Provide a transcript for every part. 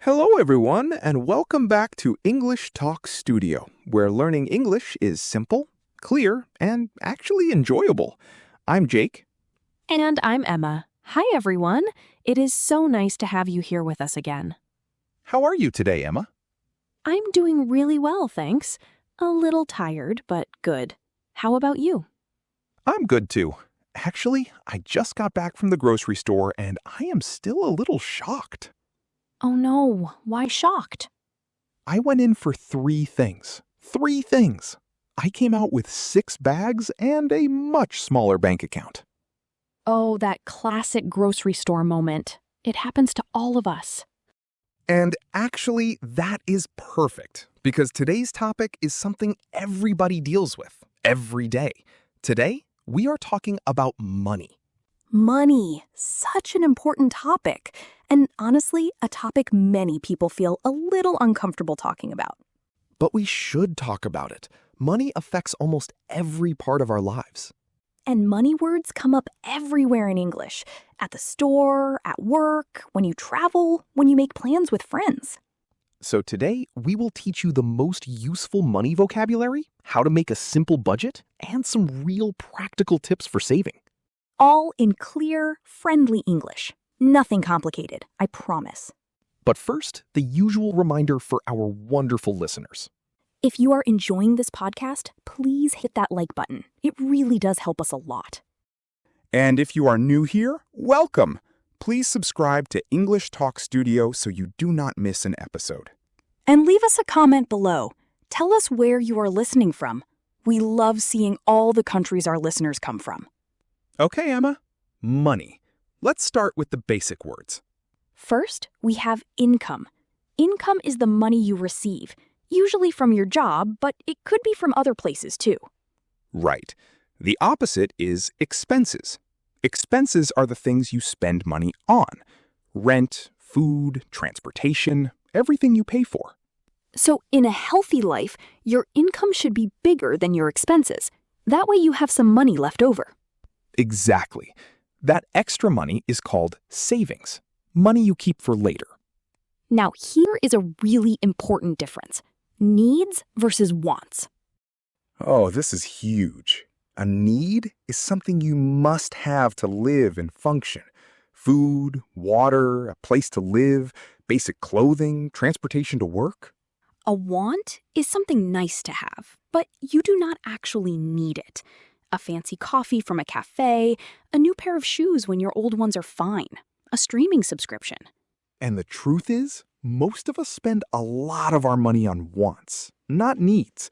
Hello, everyone, and welcome back to English Talk Studio, where learning English is simple, clear, and actually enjoyable. I'm Jake. And I'm Emma. Hi, everyone. It is so nice to have you here with us again. How are you today, Emma? I'm doing really well, thanks. A little tired, but good. How about you? I'm good, too. Actually, I just got back from the grocery store, and I am still a little shocked. Oh no, why shocked? I went in for three things. Three things. I came out with 6 bags and a much smaller bank account. Oh, that classic grocery store moment. It happens to all of us. And actually, that is perfect, because today's topic is something everybody deals with every day. Today, we are talking about money. Money, such an important topic, and honestly, a topic many people feel a little uncomfortable talking about. But we should talk about it. Money affects almost every part of our lives. And money words come up everywhere in English, at the store, at work, when you travel, when you make plans with friends. So today, we will teach you the most useful money vocabulary, how to make a simple budget, and some real practical tips for saving. All in clear, friendly English. Nothing complicated, I promise. But first, the usual reminder for our wonderful listeners. If you are enjoying this podcast, please hit that like button. It really does help us a lot. And if you are new here, welcome! Please subscribe to English Talk Studio so you do not miss an episode. And leave us a comment below. Tell us where you are listening from. We love seeing all the countries our listeners come from. Okay, Emma. Money. Let's start with the basic words. First, we have income. Income is the money you receive, usually from your job, but it could be from other places too. Right. The opposite is expenses. Expenses are the things you spend money on. Rent, food, transportation, everything you pay for. So in a healthy life, your income should be bigger than your expenses. That way you have some money left over. Exactly. That extra money is called savings. Money you keep for later. Now here is a really important difference. Needs versus wants. Oh, this is huge. A need is something you must have to live and function. Food, water, a place to live, basic clothing, transportation to work. A want is something nice to have, but you do not actually need it. A fancy coffee from a cafe, a new pair of shoes when your old ones are fine, a streaming subscription. And the truth is, most of us spend a lot of our money on wants, not needs.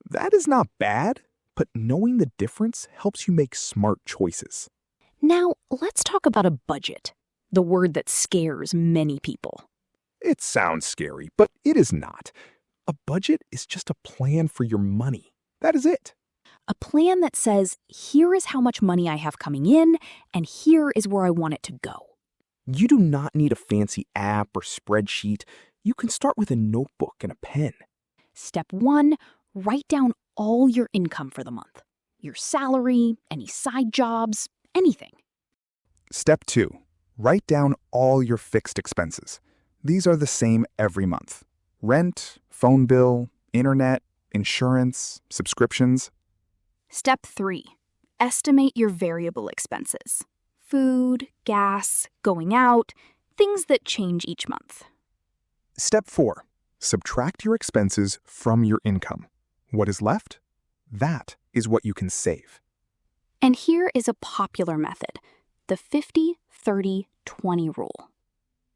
That is not bad, but knowing the difference helps you make smart choices. Now, let's talk about a budget, the word that scares many people. It sounds scary, but it is not. A budget is just a plan for your money. That is it. A plan that says, here is how much money I have coming in, and here is where I want it to go. You do not need a fancy app or spreadsheet. You can start with a notebook and a pen. Step 1, write down all your income for the month. Your salary, any side jobs, anything. Step 2, write down all your fixed expenses. These are the same every month. Rent, phone bill, internet, insurance, subscriptions. Step 3, estimate your variable expenses. Food, gas, going out, things that change each month. Step 4, subtract your expenses from your income. What is left? That is what you can save. And here is a popular method, the 50-30-20 rule.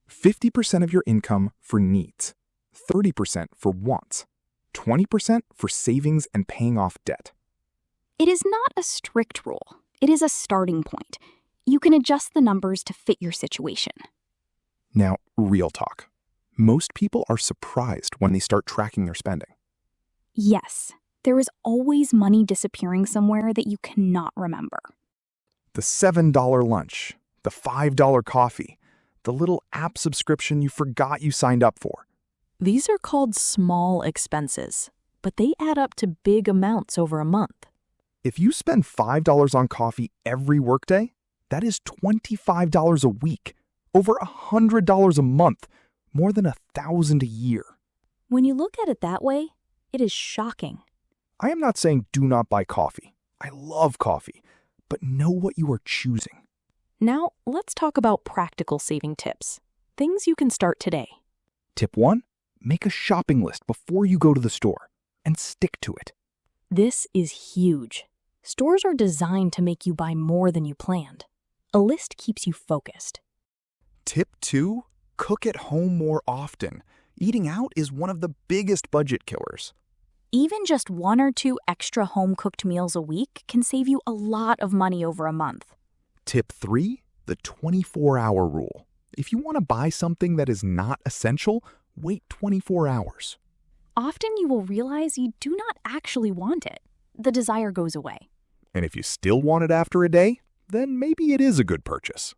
50% of your income for needs, 30% for wants, 20% for savings and paying off debt. It is not a strict rule. It is a starting point. You can adjust the numbers to fit your situation. Now, real talk. Most people are surprised when they start tracking their spending. Yes, there is always money disappearing somewhere that you cannot remember. The $7 lunch, the $5 coffee, the little app subscription you forgot you signed up for. These are called small expenses, but they add up to big amounts over a month. If you spend $5 on coffee every workday, that is $25 a week, over $100 a month, more than 1,000 a year. When you look at it that way, it is shocking. I am not saying do not buy coffee. I love coffee, but know what you are choosing. Now, let's talk about practical saving tips. Things you can start today. Tip 1, make a shopping list before you go to the store and stick to it. This is huge. Stores are designed to make you buy more than you planned. A list keeps you focused. Tip 2, cook at home more often. Eating out is one of the biggest budget killers. Even just 1 or 2 extra home-cooked meals a week can save you a lot of money over a month. Tip 3, the 24-hour rule. If you want to buy something that is not essential, wait 24 hours. Often you will realize you do not actually want it. The desire goes away. And if you still want it after a day, then maybe it is a good purchase.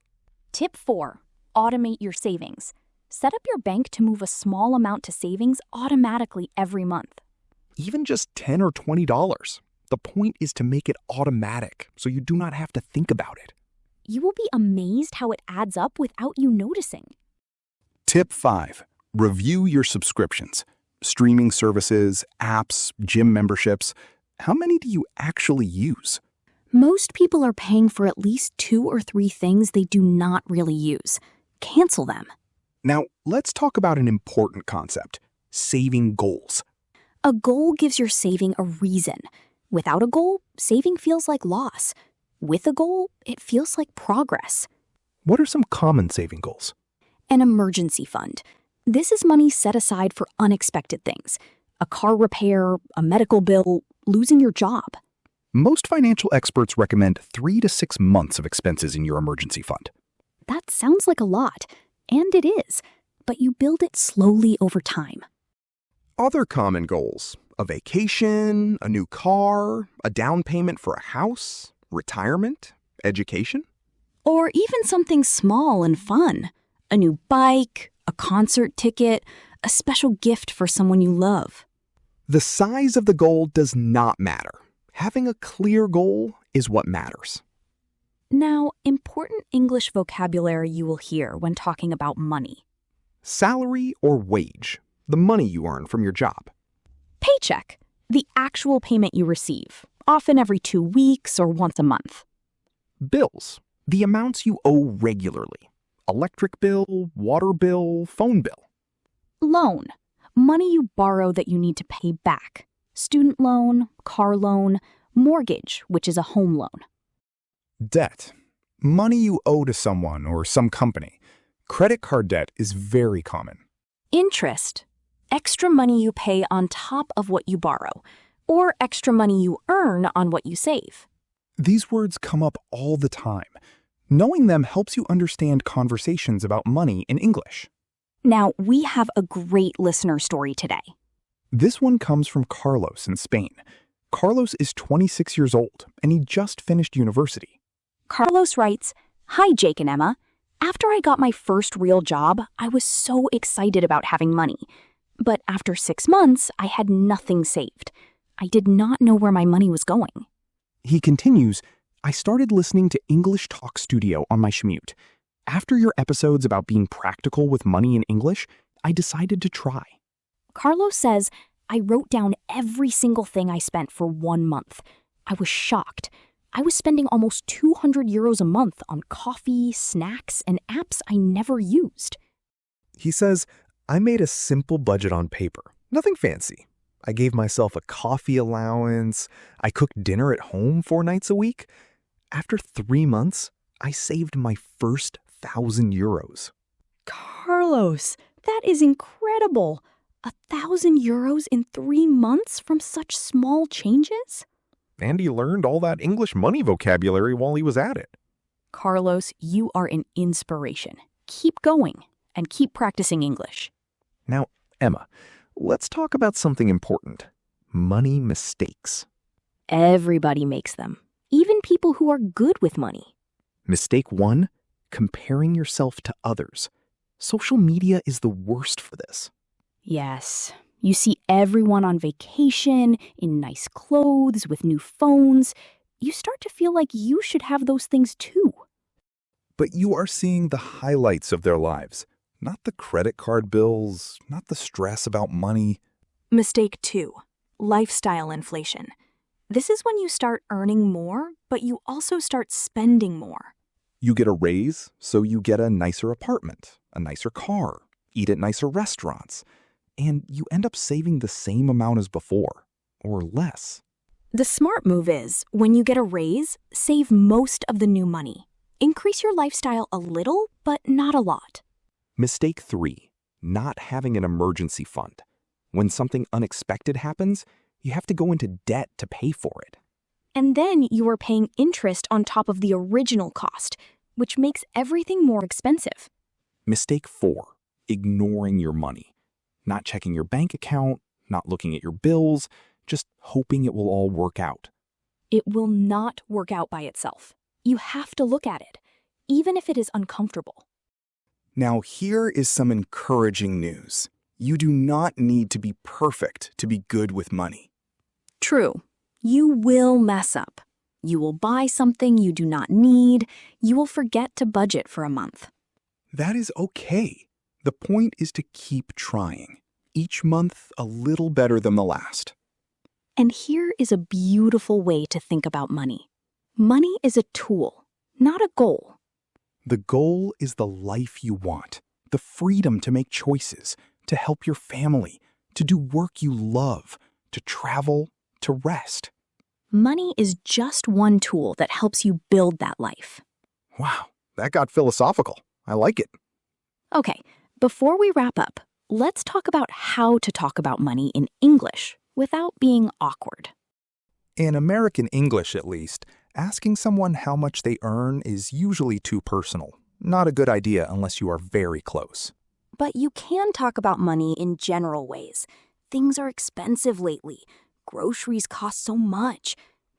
Tip 4, automate your savings. Set up your bank to move a small amount to savings automatically every month. Even just $10 or $20. The point is to make it automatic, so you do not have to think about it. You will be amazed how it adds up without you noticing. Tip 5, review your subscriptions. Streaming services, apps, gym memberships. How many do you actually use? Most people are paying for at least 2 or 3 things they do not really use. Cancel them. Now, let's talk about an important concept, saving goals. A goal gives your saving a reason. Without a goal, saving feels like loss. With a goal, it feels like progress. What are some common saving goals? An emergency fund. This is money set aside for unexpected things. A car repair, a medical bill, losing your job. Most financial experts recommend 3 to 6 months of expenses in your emergency fund. That sounds like a lot, and it is, but you build it slowly over time. Other common goals: a vacation, a new car, a down payment for a house, retirement, education. Or even something small and fun. A new bike, a concert ticket, a special gift for someone you love. The size of the goal does not matter. Having a clear goal is what matters. Now, important English vocabulary you will hear when talking about money. Salary or wage, the money you earn from your job. Paycheck, the actual payment you receive, often every 2 weeks or once a month. Bills, the amounts you owe regularly. Electric bill, water bill, phone bill. Loan, money you borrow that you need to pay back. Student loan, car loan, mortgage, which is a home loan. Debt, money you owe to someone or some company. Credit card debt is very common. Interest, extra money you pay on top of what you borrow, or extra money you earn on what you save. These words come up all the time. Knowing them helps you understand conversations about money in English. Now, we have a great listener story today. This one comes from Carlos in Spain. Carlos is 26 years old, and he just finished university. Carlos writes, "Hi, Jake and Emma. After I got my first real job, I was so excited about having money. But after 6 months, I had nothing saved. I did not know where my money was going." He continues, I started listening to English Talk Studio on my commute. After your episodes about being practical with money in English, I decided to try. Carlos says, "I wrote down every single thing I spent for 1 month. I was shocked. I was spending almost 200 euros a month on coffee, snacks, and apps I never used." He says, I made a simple budget on paper, nothing fancy. I gave myself a coffee allowance. I cooked dinner at home 4 nights a week. After 3 months, I saved my first 1,000 euros. Carlos, that is incredible. 1,000 euros in 3 months from such small changes? And he learned all that English money vocabulary while he was at it. Carlos, you are an inspiration. Keep going and keep practicing English. Now, Emma, let's talk about something important. Money mistakes. Everybody makes them, even people who are good with money. Mistake 1, comparing yourself to others. Social media is the worst for this. Yes, you see everyone on vacation, in nice clothes, with new phones. You start to feel like you should have those things too. But you are seeing the highlights of their lives, Not the credit card bills, not the stress about money. Mistake 2. Lifestyle inflation. This is when you start earning more, but you also start spending more. You get a raise, so you get a nicer apartment, a nicer car, eat at nicer restaurants, and you end up saving the same amount as before, or less. The smart move is, when you get a raise, save most of the new money. Increase your lifestyle a little, but not a lot. Mistake 3. Not having an emergency fund. When something unexpected happens, you have to go into debt to pay for it. And then you are paying interest on top of the original cost, which makes everything more expensive. Mistake 4. Ignoring your money. Not checking your bank account, not looking at your bills, just hoping it will all work out. It will not work out by itself. You have to look at it, even if it is uncomfortable. Now here is some encouraging news. You do not need to be perfect to be good with money. True. You will mess up. You will buy something you do not need. You will forget to budget for a month. That is okay. The point is to keep trying. Each month a little better than the last. And here is a beautiful way to think about money. Money is a tool, not a goal. The goal is the life you want, the freedom to make choices, to help your family, to do work you love, to travel, to rest. Money is just one tool that helps you build that life. Wow, that got philosophical. I like it. Okay, before we wrap up, let's talk about how to talk about money in English without being awkward. In American English, at least, asking someone how much they earn is usually too personal. Not a good idea unless you are very close. But you can talk about money in general ways. Things are expensive lately. Groceries cost so much.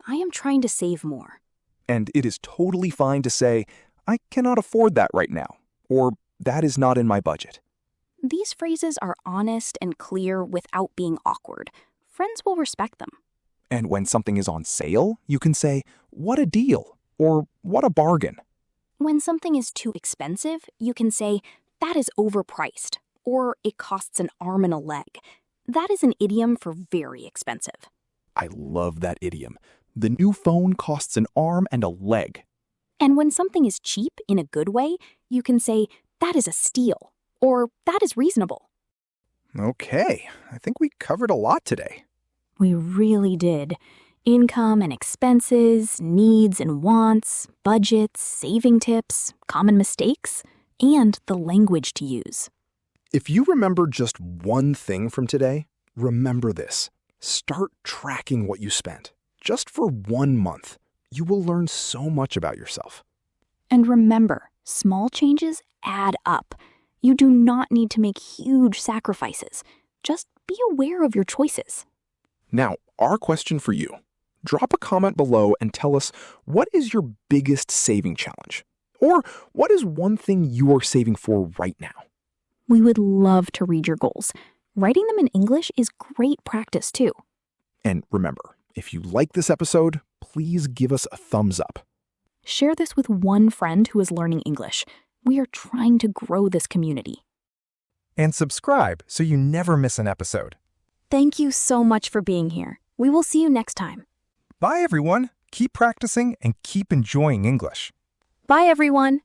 I am trying to save more. And it is totally fine to say, I cannot afford that right now, or that is not in my budget. These phrases are honest and clear without being awkward. Friends will respect them. And when something is on sale, you can say, what a deal, or what a bargain. When something is too expensive, you can say, that is overpriced, or it costs an arm and a leg. That is an idiom for very expensive. I love that idiom. The new phone costs an arm and a leg. And when something is cheap in a good way, you can say, that is a steal, or that is reasonable. Okay, I think we covered a lot today. We really did. Income and expenses, needs and wants, budgets, saving tips, common mistakes, and the language to use. If you remember just one thing from today, remember this. Start tracking what you spent. Just for 1 month. You will learn so much about yourself. And remember, small changes add up. You do not need to make huge sacrifices. Just be aware of your choices. Now, our question for you. Drop a comment below and tell us, what is your biggest saving challenge? Or what is one thing you are saving for right now? We would love to read your goals. Writing them in English is great practice too. And remember, if you like this episode, please give us a thumbs up. Share this with one friend who is learning English. We are trying to grow this community. And subscribe so you never miss an episode. Thank you so much for being here. We will see you next time. Bye, everyone. Keep practicing and keep enjoying English. Bye, everyone.